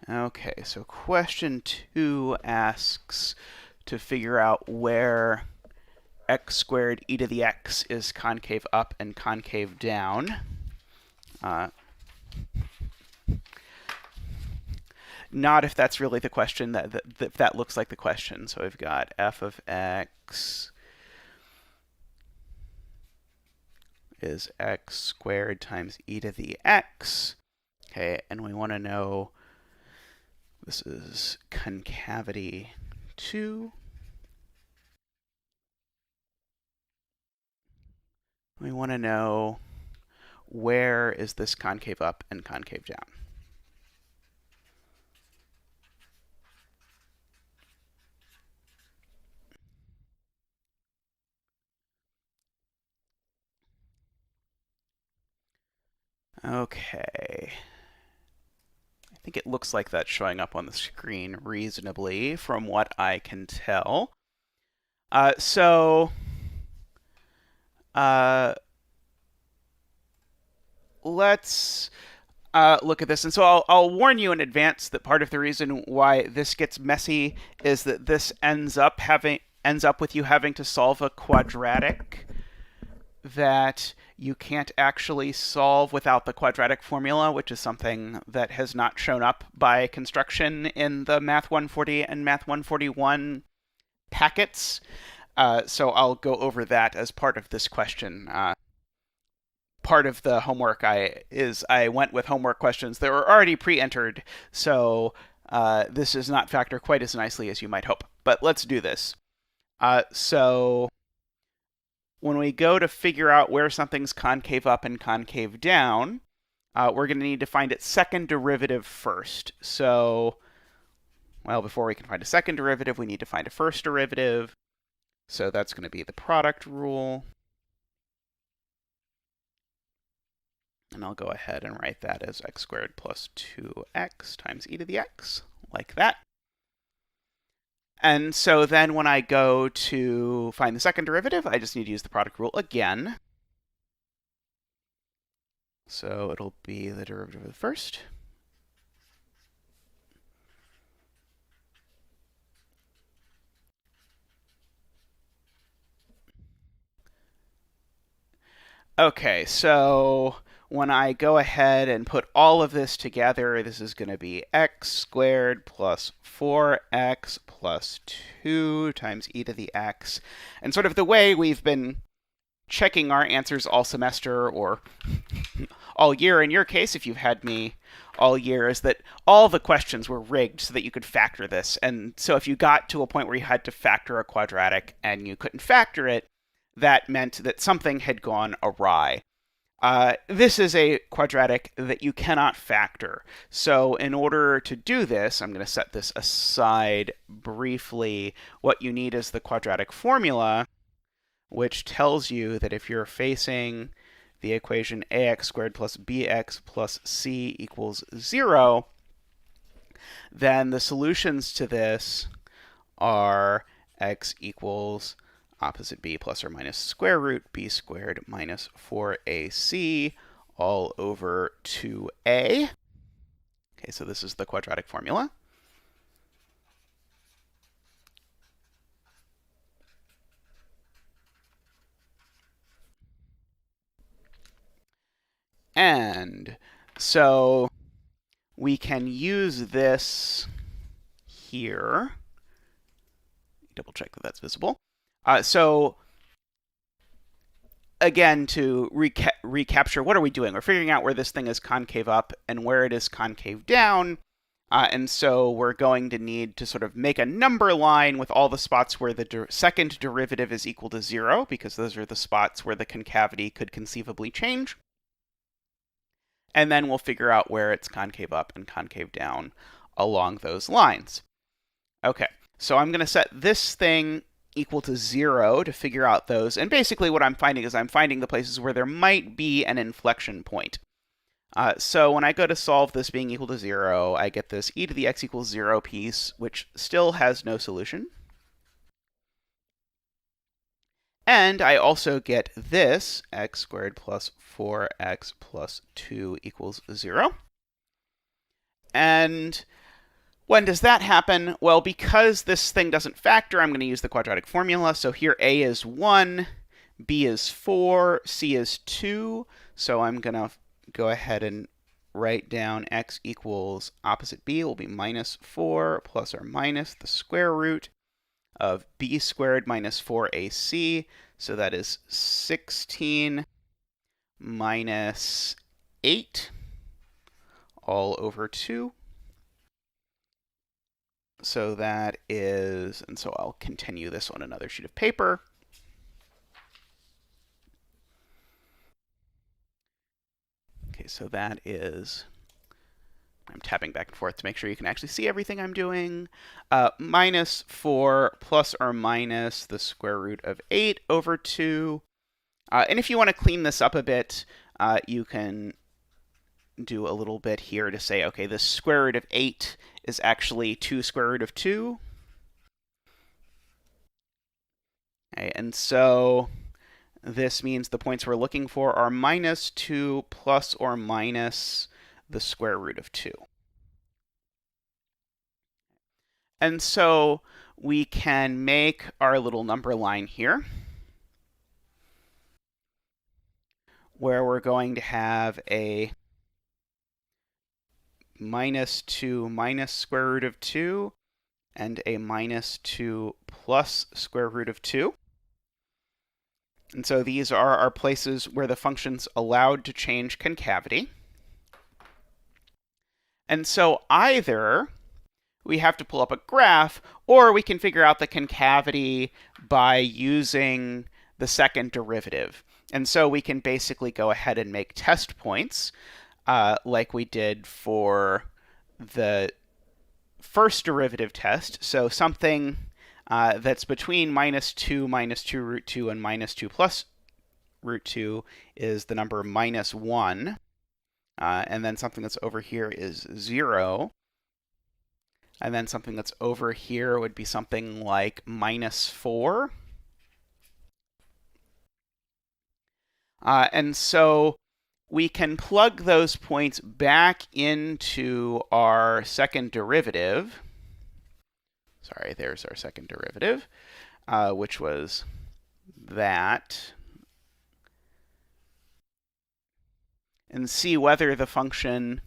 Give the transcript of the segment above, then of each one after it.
Okay, so question 2 asks to figure out where x squared e to the x is concave up and concave down. Not if that's really the question, that looks like the question. So we've got f of x is x squared times e to the x. Okay, and we want to know, this is concavity 2. We want to know where is this concave up and concave down. Okay. I think it looks like that's showing up on the screen reasonably from what I can tell. Let's look at this. And so I'll warn you in advance that part of the reason why this gets messy is that this ends up with you having to solve a quadratic that you can't actually solve without the quadratic formula, which is something that has not shown up by construction in the Math 140 and Math 141 packets. So I'll go over that as part of this question. Part of the homework I went with homework questions that were already pre-entered, so this does not factor quite as nicely as you might hope. But let's do this. So when we go to figure out where something's concave up and concave down, we're going to need to find its second derivative first. So, well, before we can find a second derivative, we need to find a first derivative. So that's going to be the product rule. And I'll go ahead and write that as x squared plus 2x times e to the x, like that. And so then when I go to find the second derivative, I just need to use the product rule again. So it'll be the derivative of the first. Okay, so when I go ahead and put all of this together, this is going to be x squared plus 4x plus 2 times e to the x. And sort of the way we've been checking our answers all semester, or all year in your case, if you've had me all year, is that all the questions were rigged so that you could factor this. And so if you got to a point where you had to factor a quadratic and you couldn't factor it, that meant that something had gone awry. This is a quadratic that you cannot factor. So in order to do this, I'm going to set this aside briefly. What you need is the quadratic formula, which tells you that if you're facing the equation ax squared plus bx plus c equals 0, then the solutions to this are x equals opposite b plus or minus square root b squared minus 4ac all over 2a. Okay, so this is the quadratic formula. And so we can use this here. Double check that that's visible. So again, to recapture, what are we doing? We're figuring out where this thing is concave up and where it is concave down. And so we're going to need to sort of make a number line with all the spots where the second derivative is equal to 0, because those are the spots where the concavity could conceivably change. And then we'll figure out where it's concave up and concave down along those lines. Okay, so I'm going to set this thing equal to 0 to figure out those. And basically what I'm finding is I'm finding the places where there might be an inflection point. So when I go to solve this being equal to 0, I get this e to the x equals 0 piece, which still has no solution. And I also get this, x squared plus 4x plus 2 equals 0. And When does that happen? Well, because this thing doesn't factor, I'm going to use the quadratic formula. So here a is 1, b is 4, c is 2. So I'm going to go ahead and write down x equals opposite b will be minus 4 plus or minus the square root of b squared minus 4ac. So that is 16 minus 8 all over 2. So that is, and so I'll continue this on another sheet of paper. Okay, so that is, I'm tapping back and forth to make sure you can actually see everything I'm doing. Minus 4 plus or minus the square root of 8 over 2. And if you want to clean this up a bit, you can do a little bit here to say, okay, the square root of 8 is actually 2 square root of 2. Okay, and so this means the points we're looking for are minus 2 plus or minus the square root of 2. And so we can make our little number line here, where we're going to have a minus 2 minus square root of 2 and a minus 2 plus square root of 2. And so these are our places where the function's allowed to change concavity. And so either we have to pull up a graph, or we can figure out the concavity by using the second derivative. And so we can basically go ahead and make test points, like we did for the first derivative test. So something that's between minus 2 root 2, and minus 2 plus root 2 is the number minus 1. And then something that's over here is 0. And then something that's over here would be something like minus 4. And so we can plug those points back into our second derivative. Sorry, there's our second derivative, which was that. And see whether the function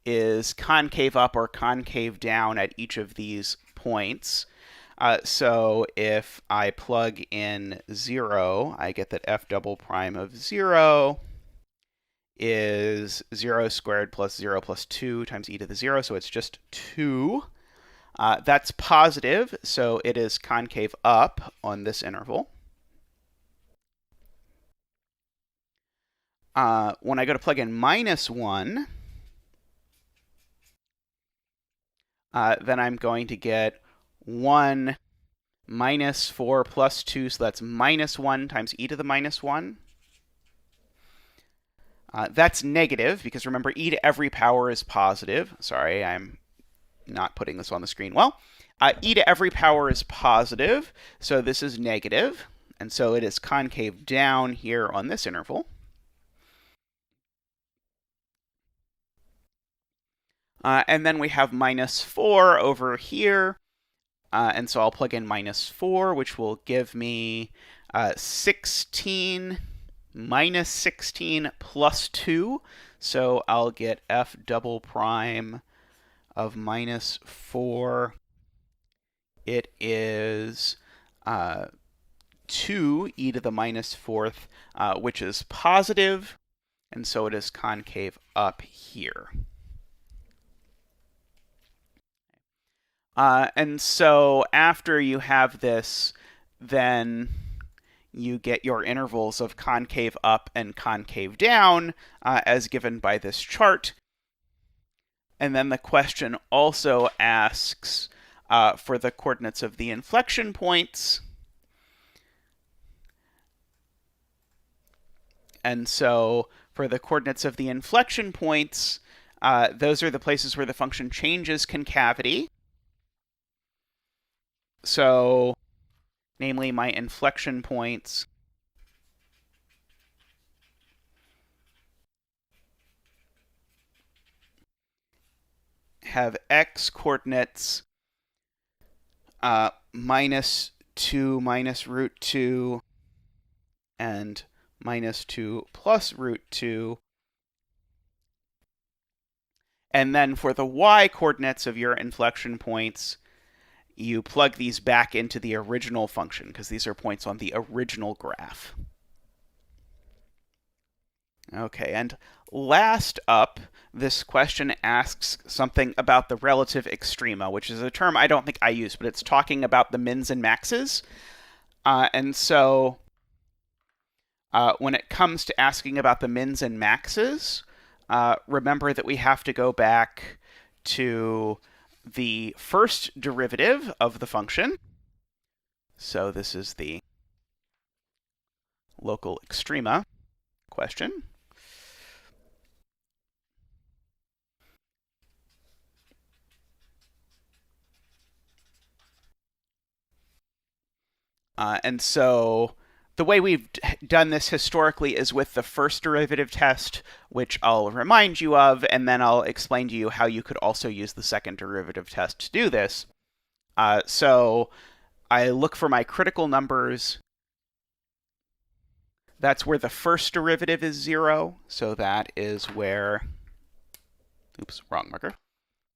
is concave up or concave down at each of these points. So if I plug in 0, I get that f double prime of 0 is 0 squared plus 0 plus 2 times e to the 0, so it's just 2. That's positive, so it is concave up on this interval. When I go to plug in minus 1, then I'm going to get 1 minus 4 plus 2, so that's minus 1 times e to the minus 1. That's negative, because remember, e to every power is positive. Sorry, I'm not putting this on the screen well. E to every power is positive, so this is negative, and so it is concave down here on this interval. And then we have minus 4 over here, and so I'll plug in minus 4, which will give me 16 minus 16 plus 2. So I'll get f double prime of minus 4. It is 2 e to the minus 4th, which is positive, and so it is concave up here. And so after you have this, then you get your intervals of concave up and concave down, as given by this chart. And then the question also asks for the coordinates of the inflection points. And so for the coordinates of the inflection points, those are the places where the function changes concavity. So, namely, my inflection points have x coordinates minus 2 minus root 2 and minus 2 plus root 2. And then for the y coordinates of your inflection points, you plug these back into the original function, because these are points on the original graph. Okay, and last up, this question asks something about the relative extrema, which is a term I don't think I use, but it's talking about the mins and maxes. And so when it comes to asking about the mins and maxes, remember that we have to go back to the first derivative of the function. So this is the local extrema question. And so the way we've done this historically is with the first derivative test, which I'll remind you of, and then I'll explain to you how you could also use the second derivative test to do this. So I look for my critical numbers. That's where the first derivative is 0. So that is where, oops, wrong marker.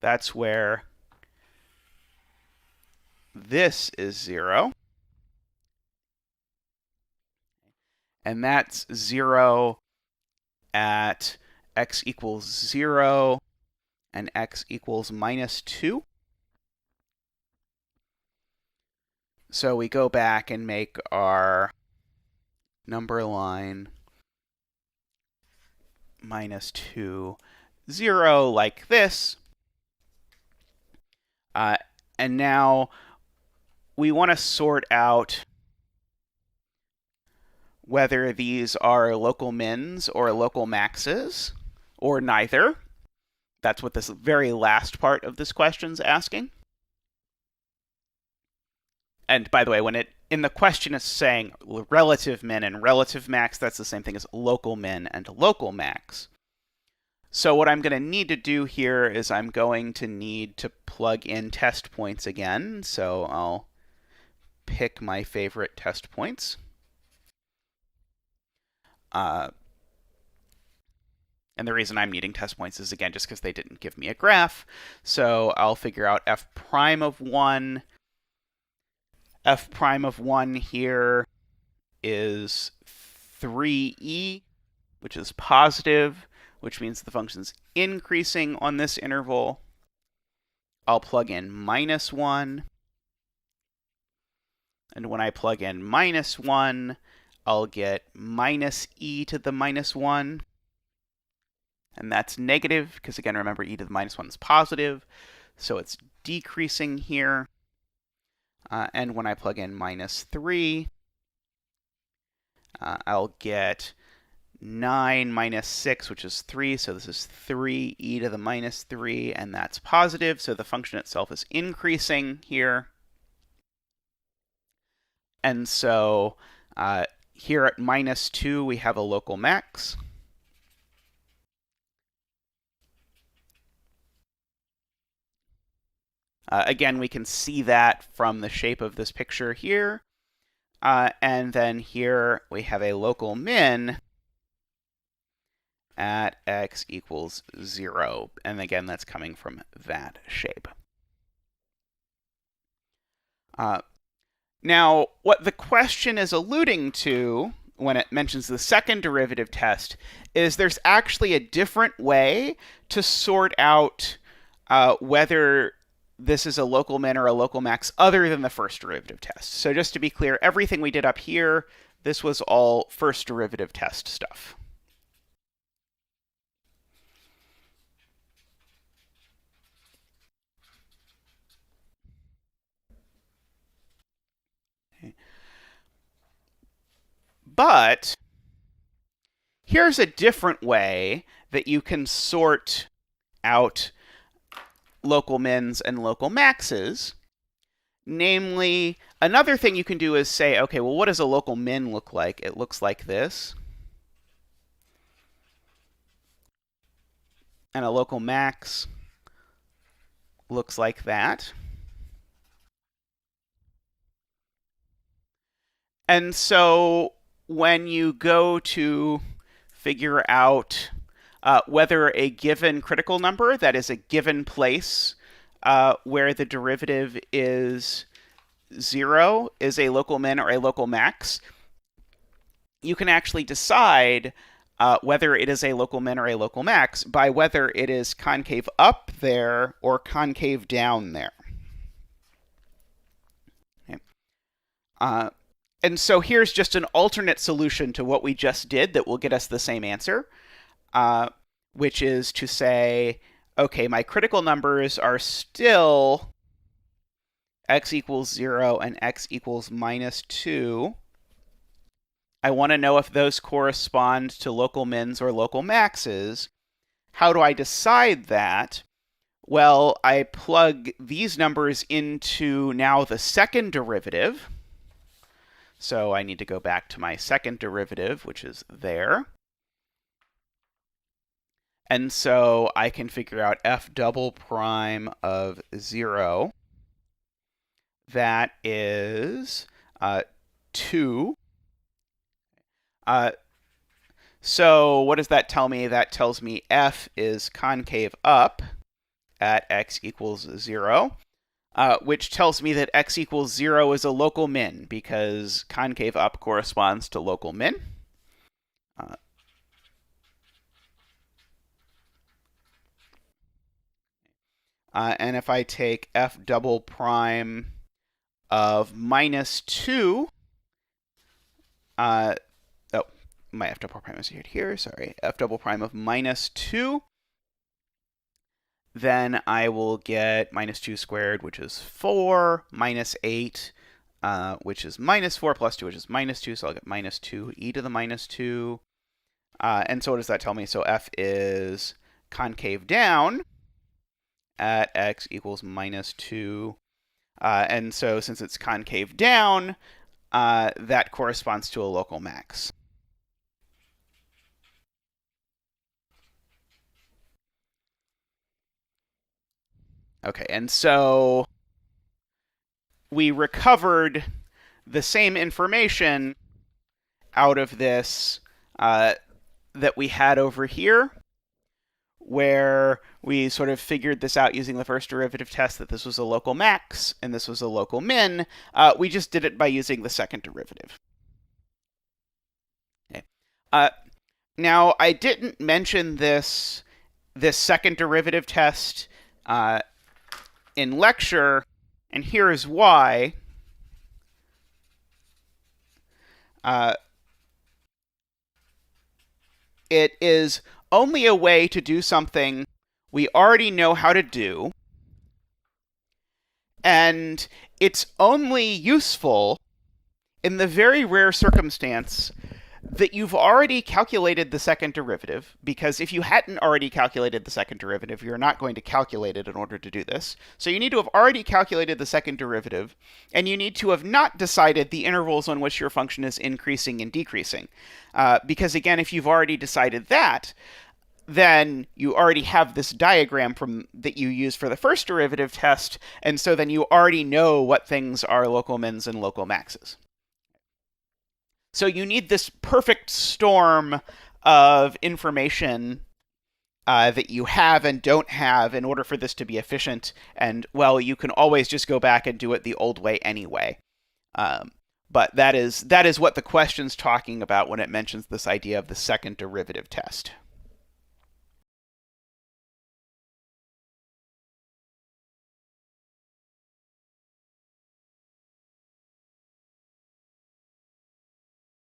That's where this is 0. And that's 0 at x equals 0 and x equals minus 2. So we go back and make our number line minus 2, 0 like this. And now we want to sort out whether these are local mins or local maxes, or neither. That's what this very last part of this question's asking. And by the way, when in the question it's saying relative min and relative max, that's the same thing as local min and local max. So what I'm going to need to do here is I'm going to need to plug in test points again. So I'll pick my favorite test points. And the reason I'm needing test points is, again, just because they didn't give me a graph. So I'll figure out f prime of 1. F prime of 1 here is 3e, which is positive, which means the function's increasing on this interval. I'll plug in minus 1. And when I plug in minus 1, I'll get minus e to the minus 1. And that's negative, because again, remember, e to the minus 1 is positive. So it's decreasing here. And when I plug in minus 3, I'll get 9 minus 6, which is 3. So this is 3e to the minus 3, and that's positive. So the function itself is increasing here. And so here at minus 2, we have a local max. Again, we can see that from the shape of this picture here. And then here we have a local min at x equals 0. And again, that's coming from that shape. Now, what the question is alluding to when it mentions the second derivative test is there's actually a different way to sort out whether this is a local min or a local max other than the first derivative test. So just to be clear, everything we did up here, this was all first derivative test stuff. Okay. But here's a different way that you can sort out local mins and local maxes. Namely, another thing you can do is say, okay, well, what does a local min look like? It looks like this. And a local max looks like that. And so when you go to figure out whether a given critical number, that is a given place where the derivative is 0, is a local min or a local max, you can actually decide whether it is a local min or a local max by whether it is concave up there or concave down there. Okay. And so here's just an alternate solution to what we just did that will get us the same answer, which is to say, okay, my critical numbers are still x equals 0 and x equals minus 2. I want to know if those correspond to local mins or local maxes. How do I decide that? Well, I plug these numbers into now the second derivative. So I need to go back to my second derivative, which is there. And so I can figure out f double prime of 0. That is 2. So what does that tell me? That tells me f is concave up at x equals 0, which tells me that x equals 0 is a local min because concave up corresponds to local min. And if I take f double prime of minus 2, my f double prime is here, sorry, f double prime of minus 2, then I will get minus 2 squared, which is 4, minus 8, which is minus 4, plus 2, which is minus 2, so I'll get minus 2 e to the minus 2. And so what does that tell me? So f is concave down at x equals minus 2. And so since it's concave down, that corresponds to a local max. Okay, and so we recovered the same information out of this that we had over here, where we sort of figured this out using the first derivative test that this was a local max and this was a local min. We just did it by using the second derivative. Okay. Now, I didn't mention this second derivative test in lecture, and here is why. It is only a way to do something we already know how to do, and it's only useful in the very rare circumstance that you've already calculated the second derivative, because if you hadn't already calculated the second derivative, you're not going to calculate it in order to do this. So you need to have already calculated the second derivative, and you need to have not decided the intervals on which your function is increasing and decreasing. Because again, if you've already decided that, then you already have this diagram that you use for the first derivative test, and so then you already know what things are local mins and local maxes. So you need this perfect storm of information that you have and don't have in order for this to be efficient. And, well, you can always just go back and do it the old way anyway. But that is what the question's talking about when it mentions this idea of the second derivative test.